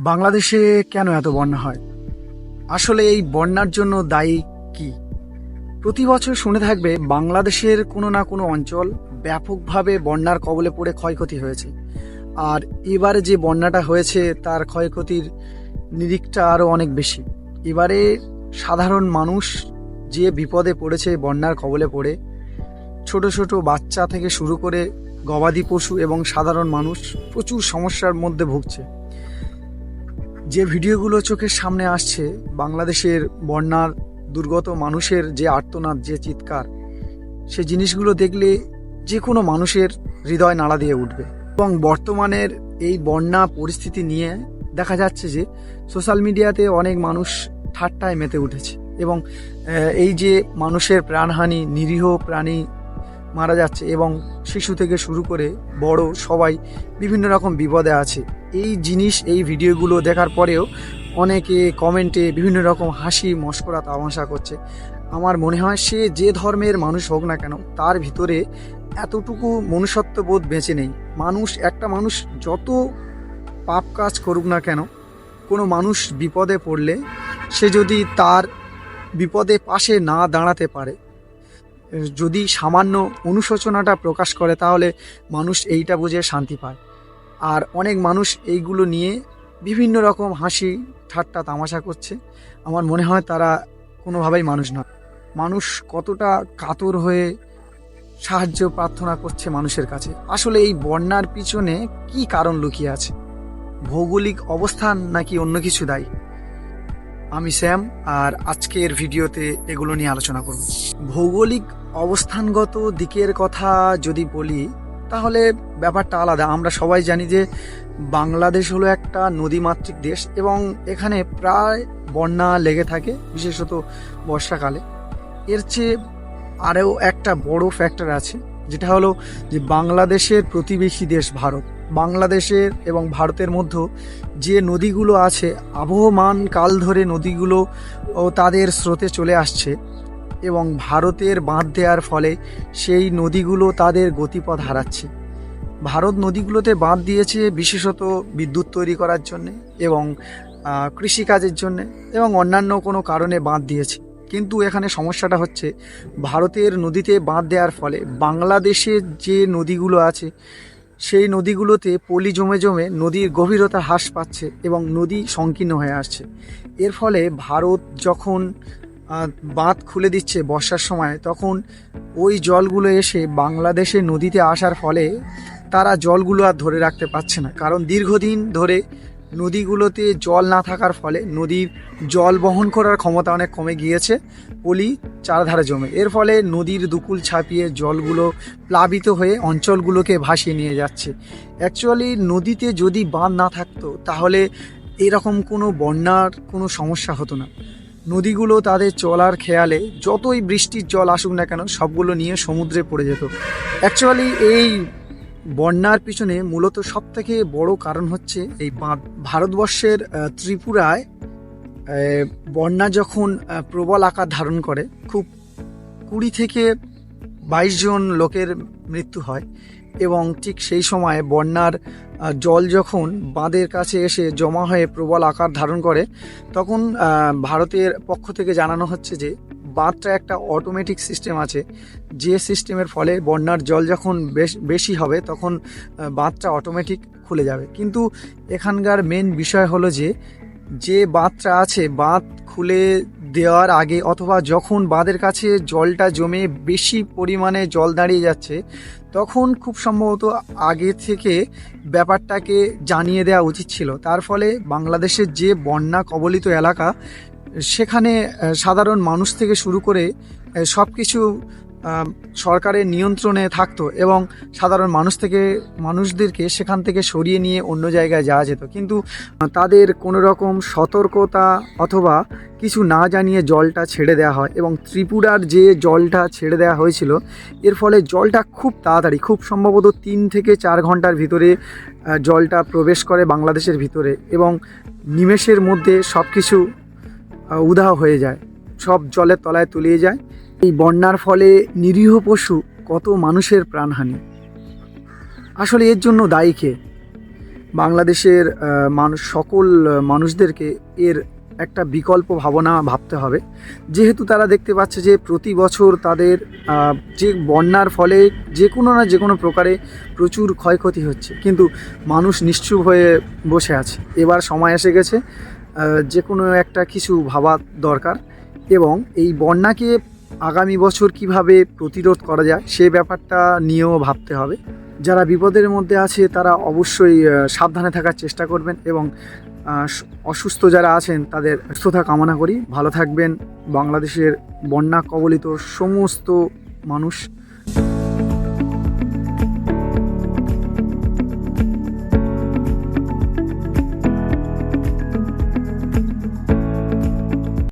বাংলাদেশে কেন এত বন্যা হয়? আসলে এই বন্যার জন্য দায়ী কি? প্রতি বছর শুনে থাকবে বাংলাদেশের কোনো না কোনো অঞ্চল ব্যাপকভাবে বন্যার কবলে পড়ে ক্ষয়ক্ষতি হয়েছে। আর এবারে যে বন্যাটা হয়েছে তার ক্ষয়ক্ষতির নিরিখটা আরও অনেক বেশি। এবারে সাধারণ মানুষ যে বিপদে পড়েছে বন্যার কবলে পড়ে, ছোট ছোট বাচ্চা থেকে শুরু করে গবাদি পশু এবং সাধারণ মানুষ প্রচুর সমস্যার মধ্যে ভুগছে। যে ভিডিওগুলো চোখের সামনে আসছে, বাংলাদেশের বন্যার দুর্গত মানুষের যে আর্তনাদ, যে চিৎকার, সে জিনিসগুলো দেখলে যে কোনো মানুষের হৃদয় নাড়া দিয়ে উঠবে। এবং বর্তমানের এই বন্যা পরিস্থিতি নিয়ে দেখা যাচ্ছে যে সোশ্যাল মিডিয়াতে অনেক মানুষ ঠাট্টায় মেতে উঠেছে এবং এই যে মানুষের প্রাণহানি, নিরীহ প্রাণী মারা যাচ্ছে এবং শিশু থেকে শুরু করে বড় সবাই বিভিন্ন রকম বিপদে আছে, এই জিনিস, এই ভিডিওগুলো দেখার পরেও অনেকে কমেন্টে বিভিন্ন রকম হাসি মশকরা তামাশা করছে। আমার মনে হয় সে যে ধর্মের মানুষ হোক না কেন, তার ভিতরে এতটুকু মনুষ্যত্ববোধ বেঁচে নেই। একটা মানুষ যত পাপ কাজ করুক না কেন, কোনো মানুষ বিপদে পড়লে সে যদি তার বিপদে পাশে না দাঁড়াতে পারে, যদি সামান্য অনুশোচনাটা প্রকাশ করে, তাহলে মানুষ এইটা বুঝে শান্তি পায়। আর অনেক মানুষ এইগুলো নিয়ে বিভিন্ন রকম হাসি ঠাট্টা তামাশা করছে। আমার মনে হয় তারা কোনোভাবেই মানুষ না। মানুষ কতটা কাতর হয়ে সাহায্য প্রার্থনা করছে মানুষের কাছে। আসলে এই বন্যার পিছনে কি কারণ লুকিয়ে আছে? ভৌগোলিক অবস্থান নাকি অন্য কিছু দায়ী? আমি স্যাম, আর আজকের ভিডিওতে এগুলো নিয়ে আলোচনা করব। ভৌগোলিক অবস্থানগত দিকের কথা যদি বলি, তাহলে ব্যাপারটা আলাদা। আমরা সবাই জানি যে বাংলাদেশ হলো একটা নদীমাতৃক দেশ এবং এখানে প্রায় বন্যা লেগে থাকে, বিশেষত বর্ষাকালে। এর চেয়ে আরও একটা বড় ফ্যাক্টর আছে, যেটা হলো যে বাংলাদেশের প্রতিবেশী দেশ ভারত। বাংলাদেশের এবং ভারতের মধ্যে যে নদীগুলো আছে, আবহমান কাল ধরে নদীগুলো ও তাদের স্রোতে চলে আসছে এবং ভারতের বাঁধ দেওয়ার ফলে সেই নদীগুলো তাদের গতিপথ হারাচ্ছে। ভারত নদীগুলোতে বাঁধ দিয়েছে বিশেষত বিদ্যুৎ তৈরি করার জন্যে এবং কৃষিকাজের জন্যে এবং অন্যান্য কোনো কারণে বাঁধ দিয়েছে। কিন্তু এখানে সমস্যাটা হচ্ছে, ভারতের নদীতে বাঁধ দেওয়ার ফলে বাংলাদেশের যে নদীগুলো আছে সেই নদীগুলোতে পলি জমে জমে নদীর গভীরতা হ্রাস পাচ্ছে এবং নদী সংকীর্ণ হয়ে আসছে। এর ফলে ভারত যখন বাঁধ খুলে দিচ্ছে বর্ষার সময়, তখন ওই জলগুলো এসে বাংলাদেশের নদীতে আসার ফলে তারা জলগুলো আর ধরে রাখতে পারছে না। কারণ দীর্ঘদিন ধরে নদীগুলোতে জল না থাকার ফলে নদীর জল বহন করার ক্ষমতা অনেক কমে গিয়েছে, পলি চারধারে জমে। এর ফলে নদীর দুকুল ছাপিয়ে জলগুলো প্লাবিত হয়ে অঞ্চলগুলোকে ভাসিয়ে নিয়ে যাচ্ছে। অ্যাকচুয়ালি নদীতে যদি বাঁধ না থাকতো, তাহলে এরকম কোনো বন্যার কোনো সমস্যা হতো না। নদীগুলো তাদের চলার খেয়ালে যতই বৃষ্টির জল আসুক না কেন, সবগুলো নিয়ে সমুদ্রে পড়ে যেত। অ্যাকচুয়ালি এই বন্যার পিছনে মূলত সবথেকে বড় কারণ হচ্ছে এই বাঁধ। ভারতবর্ষের ত্রিপুরায় বন্যা যখন প্রবল আকার ধারণ করে, খুব 20 থেকে 22 জন লোকের মৃত্যু হয় এবং ঠিক সেই সময় বন্যার জল যখন বাঁধের কাছে এসে জমা হয়ে প্রবল আকার ধারণ করে, তখন ভারতের পক্ষ থেকে জানানো হচ্ছে যে বাঁধটা একটা অটোমেটিক সিস্টেম আছে, যে সিস্টেমের ফলে বন্যার জল যখন বেশি হবে তখন বাঁধটা অটোমেটিক খুলে যাবে। কিন্তু এখানকার মেন বিষয় হলো যে বাঁধটা আছে, বাঁধ খুলে দেওয়ার আগে অথবা যখন বাঁধের কাছে জলটা জমে বেশি পরিমাণে জল দাঁড়িয়ে যাচ্ছে, তখন খুব সম্ভবত আগে থেকে ব্যাপারটাকে জানিয়ে দেওয়া উচিত ছিল। তার ফলে বাংলাদেশের যে বন্যা কবলিত এলাকা, সেখানে সাধারণ মানুষ থেকে শুরু করে সব কিছু সরকারের নিয়ন্ত্রণে থাকতো এবং সাধারণ মানুষদেরকে সেখান থেকে সরিয়ে নিয়ে অন্য জায়গায় যাওয়া যেত। কিন্তু তাদের কোনো রকম সতর্কতা অথবা কিছু না জানিয়ে জলটা ছেড়ে দেওয়া হয় এবং ত্রিপুরার যে জলটা ছেড়ে দেওয়া হয়েছিল, এর ফলে জলটা খুব তাড়াতাড়ি, খুব সম্ভবত 3 থেকে 4 ঘন্টার ভিতরে জলটা প্রবেশ করে বাংলাদেশের ভিতরে এবং নিমেষের মধ্যে সব কিছু উধাও হয়ে যায়, সব জলের তলায় তলিয়ে যায়। এই বন্যার ফলে নিরীহ পশু, কত মানুষের প্রাণহানি। আসলে এর জন্য দায়ী কে? বাংলাদেশের সকল মানুষদেরকে এর একটা বিকল্প ভাবনা ভাবতে হবে, যেহেতু তারা দেখতে পাচ্ছে যে প্রতি বছর তাদের যে বন্যার ফলে যে কোনো না যে কোনো প্রকারে প্রচুর ক্ষয়ক্ষতি হচ্ছে, কিন্তু মানুষ নিশ্চুপ হয়ে বসে আছে। এবার সময় এসে গেছে যে কোনো একটা কিছু ভাবা দরকার, এবং এই বন্যাকে আগামী বছর কিভাবে প্রতিরোধ করা যায় সে ব্যাপারটা নিয়েও ভাবতে হবে। যারা বিপদের মধ্যে আছে তারা অবশ্যই সাবধানে থাকার চেষ্টা করবেন, এবং অসুস্থ যারা আছেন তাদের সুস্থতা কামনা করি। ভালো থাকবেন বাংলাদেশের বন্যা কবলিত সমস্ত মানুষ।